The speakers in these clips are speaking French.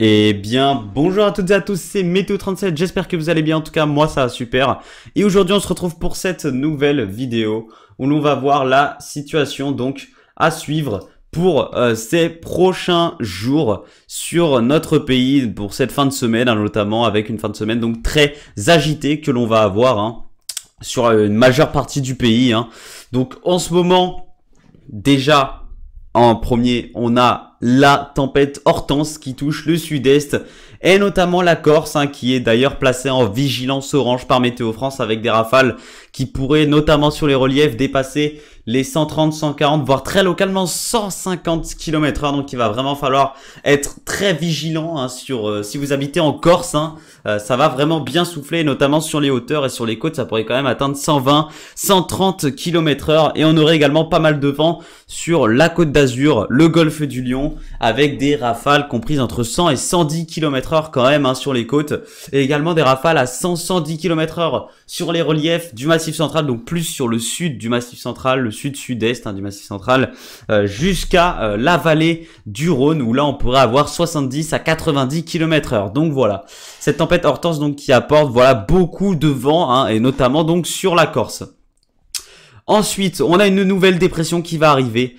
Eh bien, bonjour à toutes et à tous, c'est Météo37, j'espère que vous allez bien, en tout cas moi ça va super. Et aujourd'hui on se retrouve pour cette nouvelle vidéo où l'on va voir la situation donc à suivre pour ces prochains jours sur notre pays, pour cette fin de semaine notamment, avec une fin de semaine donc très agitée que l'on va avoir sur une majeure partie du pays. Donc en ce moment, déjà en premier, on a la tempête Hortense qui touche le sud-est et notamment la Corse qui est d'ailleurs placée en vigilance orange par Météo France avec des rafales qui pourraient notamment sur les reliefs dépasser les 130, 140 voire très localement 150 km/h. Donc il va vraiment falloir être très vigilant sur si vous habitez en Corse, ça va vraiment bien souffler notamment sur les hauteurs et sur les côtes, ça pourrait quand même atteindre 120, 130 km/h et on aurait également pas mal de vent sur la côte d'Azur, le golfe du Lion avec des rafales comprises entre 100 et 110 km/h quand même sur les côtes et également des rafales à 100, 110 km/h sur les reliefs du Massif central, donc plus sur le sud du Massif central, le sud-sud-est du Massif central jusqu'à la vallée du Rhône où là on pourrait avoir 70 à 90 km/h. Donc voilà, cette tempête Hortense donc qui apporte beaucoup de vent et notamment donc sur la Corse. Ensuite, on a une nouvelle dépression qui va arriver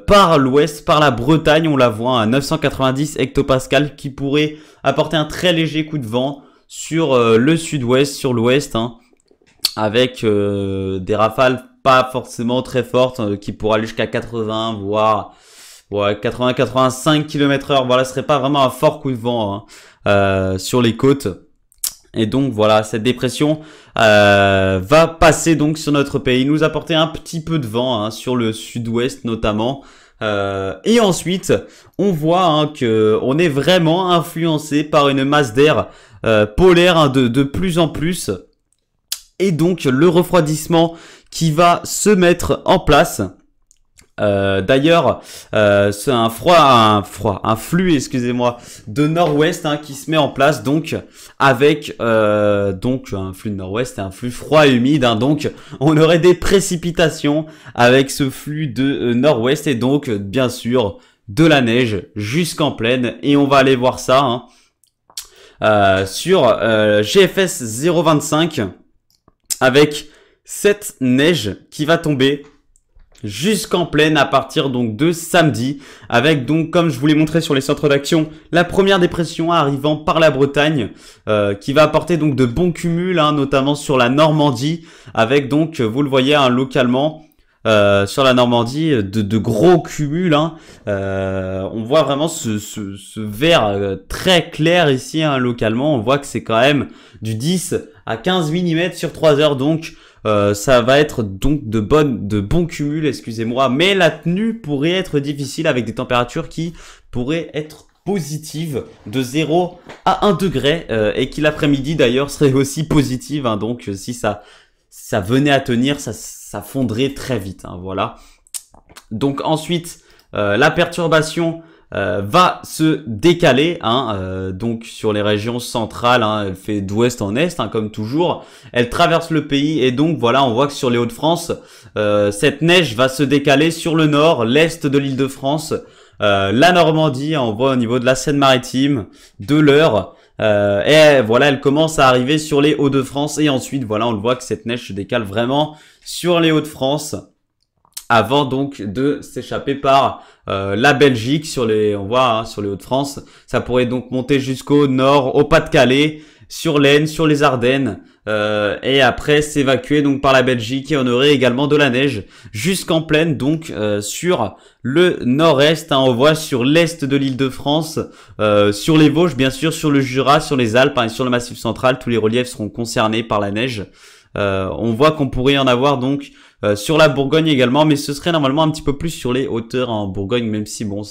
par l'ouest, par la Bretagne, on la voit à 990 hectopascales qui pourrait apporter un très léger coup de vent sur le sud-ouest, sur l'ouest, avec des rafales pas forcément très fortes qui pourraient aller jusqu'à 80 voire 80-85 km/h. Voilà, ce serait pas vraiment un fort coup de vent sur les côtes. Et donc voilà, cette dépression va passer donc sur notre pays, nous apporter un petit peu de vent sur le sud-ouest notamment. Et ensuite, on voit que on est vraiment influencé par une masse d'air polaire de plus en plus. Et donc le refroidissement qui va se mettre en place. D'ailleurs, c'est un flux, excusez-moi, de nord-ouest qui se met en place donc avec donc un flux de nord-ouest et un flux froid et humide. Donc on aurait des précipitations avec ce flux de nord-ouest et donc bien sûr de la neige jusqu'en plaine. Et on va aller voir ça sur GFS 025 avec cette neige qui va tomber jusqu'en plaine à partir donc de samedi, avec donc comme je vous l'ai montré sur les centres d'action, la première dépression arrivant par la Bretagne qui va apporter donc de bons cumuls notamment sur la Normandie, avec donc vous le voyez localement sur la Normandie de gros cumuls. On voit vraiment ce vert très clair ici localement, on voit que c'est quand même du 10 à 15 mm sur 3 heures, donc ça va être donc de bons cumuls, excusez-moi, mais la tenue pourrait être difficile avec des températures qui pourraient être positives de 0 à 1 degré et qui l'après-midi d'ailleurs serait aussi positive, donc si ça venait à tenir, ça fondrait très vite, voilà. Donc ensuite, la perturbation va se décaler donc sur les régions centrales, elle fait d'ouest en est comme toujours, elle traverse le pays et donc voilà, on voit que sur les Hauts-de-France cette neige va se décaler sur le nord, l'est de l'Île-de-France, la Normandie, on voit au niveau de la Seine-Maritime, de l'Eure, et voilà, elle commence à arriver sur les Hauts-de-France et ensuite voilà, on le voit que cette neige se décale vraiment sur les Hauts-de-France avant donc de s'échapper par la Belgique on voit sur les Hauts-de-France, ça pourrait donc monter jusqu'au nord, au Pas-de-Calais, sur l'Aisne, sur les Ardennes, et après s'évacuer donc par la Belgique et on aurait également de la neige jusqu'en plaine donc sur le nord-est, on voit sur l'est de l'Île-de-France, sur les Vosges bien sûr, sur le Jura, sur les Alpes et sur le Massif central, tous les reliefs seront concernés par la neige. On voit qu'on pourrait y en avoir donc sur la Bourgogne également, mais ce serait normalement un petit peu plus sur les hauteurs en Bourgogne, même si bon,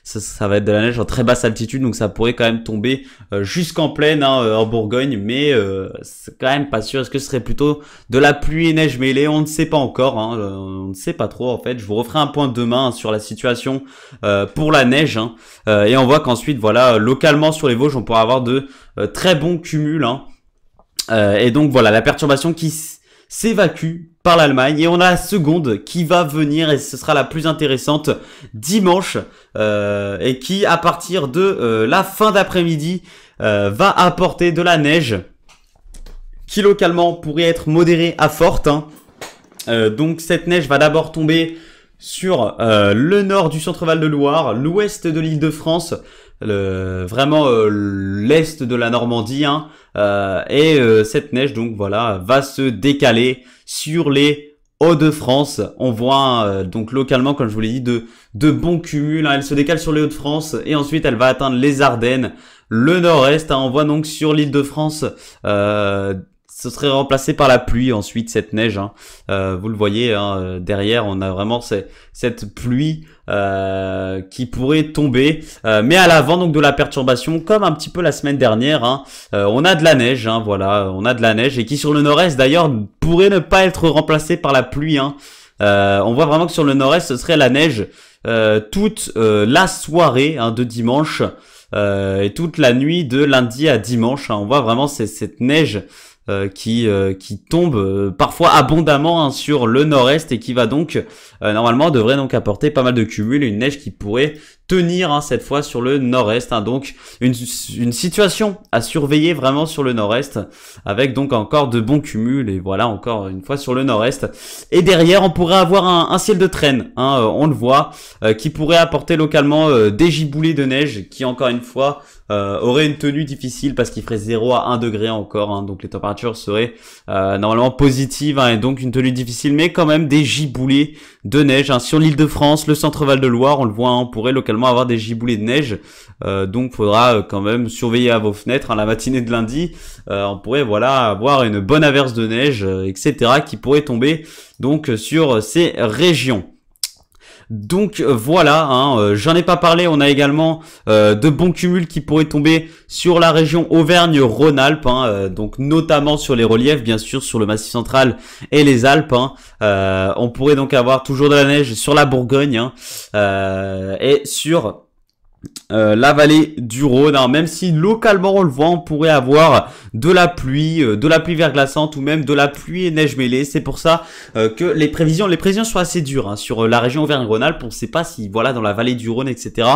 ça va être de la neige en très basse altitude, donc ça pourrait quand même tomber jusqu'en plaine en Bourgogne, mais c'est quand même pas sûr. Est-ce que ce serait plutôt de la pluie et neige mêlée? On ne sait pas encore, on ne sait pas trop en fait. Je vous referai un point demain sur la situation pour la neige, et on voit qu'ensuite voilà, localement sur les Vosges, on pourra avoir de très bons cumuls, et donc voilà, la perturbation qui s'évacue par l'Allemagne. Et on a la seconde qui va venir, et ce sera la plus intéressante, dimanche, et qui, à partir de la fin d'après-midi, va apporter de la neige qui localement pourrait être modérée à forte, hein. Donc cette neige va d'abord tomber sur le nord du Centre-Val de Loire, l'ouest de l'Île-de-France, vraiment l'est de la Normandie, hein. Et cette neige donc voilà va se décaler sur les Hauts-de-France. On voit donc localement, comme je vous l'ai dit, de bons cumuls, hein. Elle se décale sur les Hauts-de-France et ensuite elle va atteindre les Ardennes, le nord-est, hein. On voit donc sur l'Île-de-France ce serait remplacé par la pluie ensuite, cette neige, hein. Vous le voyez, hein, derrière on a vraiment cette pluie qui pourrait tomber, mais à l'avant donc de la perturbation, comme un petit peu la semaine dernière, hein, on a de la neige, hein, voilà, on a de la neige, et qui sur le nord-est d'ailleurs pourrait ne pas être remplacée par la pluie, hein. On voit vraiment que sur le nord-est ce serait la neige toute la soirée, hein, de dimanche, et toute la nuit de lundi à dimanche, hein. On voit vraiment cette neige qui tombe parfois abondamment, hein, sur le nord-est, et qui va donc normalement devrait donc apporter pas mal de cumuls, et une neige qui pourrait tenir, hein, cette fois sur le nord-est, hein. Donc une situation à surveiller vraiment sur le nord-est, avec donc encore de bons cumuls, et voilà encore une fois sur le nord-est. Et derrière on pourrait avoir un ciel de traîne, hein, on le voit, qui pourrait apporter localement des giboulées de neige qui encore une fois aurait une tenue difficile, parce qu'il ferait 0 à 1 degré encore, hein. Donc les températures seraient normalement positives, hein, et donc une tenue difficile, mais quand même des giboulées de neige, hein, sur l'Île-de-France, le Centre-Val de Loire, on le voit, hein, on pourrait localement avoir des giboulées de neige, donc faudra quand même surveiller à vos fenêtres, hein, la matinée de lundi, on pourrait voilà avoir une bonne averse de neige, etc., qui pourrait tomber donc sur ces régions. Donc voilà, hein, j'en ai pas parlé, on a également de bons cumuls qui pourraient tomber sur la région Auvergne-Rhône-Alpes, hein, donc notamment sur les reliefs, bien sûr sur le Massif central et les Alpes, hein. On pourrait donc avoir toujours de la neige sur la Bourgogne, hein, et sur la vallée du Rhône, hein. Même si localement on le voit, on pourrait avoir de la pluie verglaçante, ou même de la pluie et neige mêlée. C'est pour ça que les prévisions sont assez dures, hein, sur la région Auvergne-Rhône-Alpes. On ne sait pas si voilà dans la vallée du Rhône, etc.,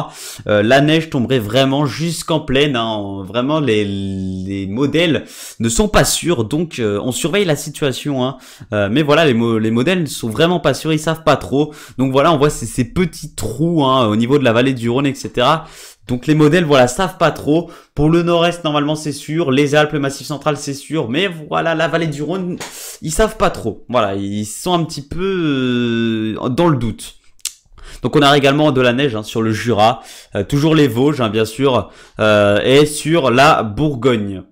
la neige tomberait vraiment jusqu'en plaine, hein. Vraiment les modèles ne sont pas sûrs, donc on surveille la situation, hein. Mais voilà, les modèles ne sont vraiment pas sûrs, ils savent pas trop. Donc voilà, on voit ces petits trous, hein, au niveau de la vallée du Rhône, etc. Donc les modèles, voilà, savent pas trop. Pour le nord-est, normalement, c'est sûr. Les Alpes, le Massif central, c'est sûr. Mais voilà, la vallée du Rhône, ils savent pas trop. Voilà, ils sont un petit peu dans le doute. Donc on a également de la neige, hein, sur le Jura, toujours les Vosges, hein, bien sûr, et sur la Bourgogne.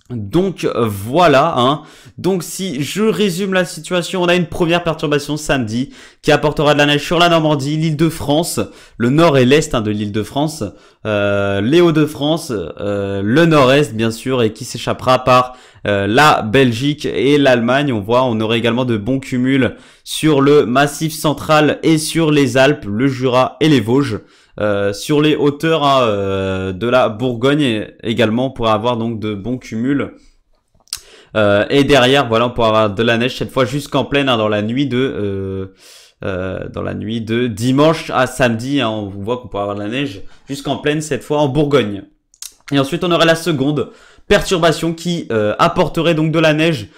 Donc voilà, hein. Donc si je résume la situation, on a une première perturbation samedi qui apportera de la neige sur la Normandie, l'Île-de-France, le nord et l'est, hein, de l'Île-de-France, les Hauts-de-France, le nord-est bien sûr, et qui s'échappera par la Belgique et l'Allemagne. On voit, on aurait également de bons cumuls sur le Massif central et sur les Alpes, le Jura et les Vosges. Sur les hauteurs, hein, de la Bourgogne également, on pourrait avoir donc de bons cumuls. Et derrière, voilà, on pourra avoir de la neige cette fois jusqu'en plaine, hein, dans la nuit de dimanche à samedi, hein. On voit qu'on pourra avoir de la neige jusqu'en plaine cette fois en Bourgogne. Et ensuite, on aurait la seconde perturbation qui apporterait donc de la neige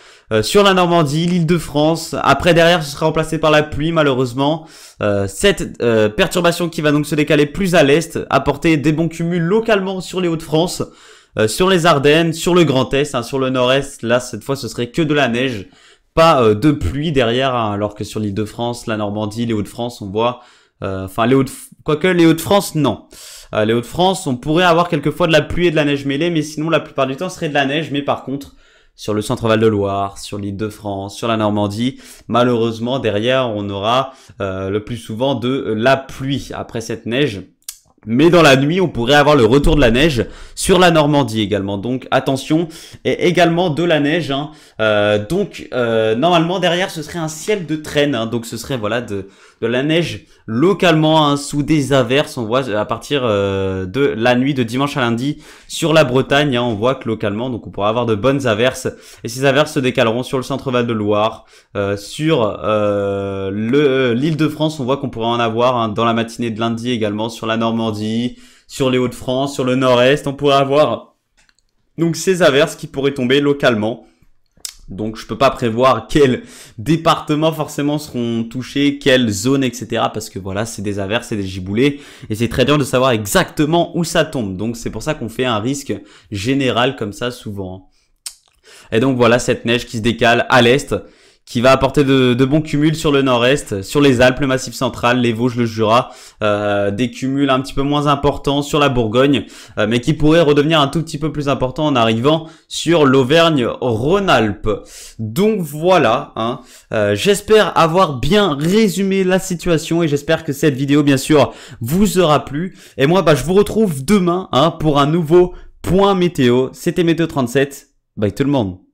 sur la Normandie, l'Île-de-France. Après, derrière, ce sera remplacé par la pluie, malheureusement. Cette perturbation qui va donc se décaler plus à l'est, apporter des bons cumuls localement sur les Hauts-de-France, sur les Ardennes, sur le Grand Est, hein, sur le Nord-Est. Là, cette fois, ce serait que de la neige, pas de pluie derrière, hein, alors que sur l'Île-de-France, la Normandie, les Hauts-de-France, on voit... Enfin, quoique les Hauts-de-France, non. Les Hauts-de-France, on pourrait avoir quelquefois de la pluie et de la neige mêlée, mais sinon, la plupart du temps, ce serait de la neige. Mais par contre, sur le Centre-Val de Loire, sur l'Île-de-France, sur la Normandie, malheureusement, derrière, on aura le plus souvent de la pluie après cette neige. Mais dans la nuit, on pourrait avoir le retour de la neige sur la Normandie également. Donc attention, et également de la neige. Hein. Normalement derrière, ce serait un ciel de traîne. Hein. Donc ce serait voilà de la neige localement hein, sous des averses. On voit à partir de la nuit de dimanche à lundi sur la Bretagne. Hein, on voit que localement, donc on pourra avoir de bonnes averses. Et ces averses se décaleront sur le centre-val de Loire, sur l'Île-de-France. On voit qu'on pourrait en avoir hein, dans la matinée de lundi également sur la Normandie. Sur les Hauts-de-France, sur le nord-est, on pourrait avoir donc ces averses qui pourraient tomber localement. Donc je peux pas prévoir quels départements forcément seront touchés, quelles zones, etc. Parce que voilà, c'est des averses, c'est des giboulées. Et c'est très dur de savoir exactement où ça tombe. Donc c'est pour ça qu'on fait un risque général comme ça souvent. Et donc voilà cette neige qui se décale à l'est, qui va apporter de bons cumuls sur le nord-est, sur les Alpes, le Massif central, les Vosges, le Jura, des cumuls un petit peu moins importants sur la Bourgogne, mais qui pourraient redevenir un tout petit peu plus importants en arrivant sur l'Auvergne-Rhône-Alpes. Donc voilà, hein, j'espère avoir bien résumé la situation et j'espère que cette vidéo, bien sûr, vous aura plu. Et moi, je vous retrouve demain hein, pour un nouveau point météo. C'était Météo 37. Bye tout le monde.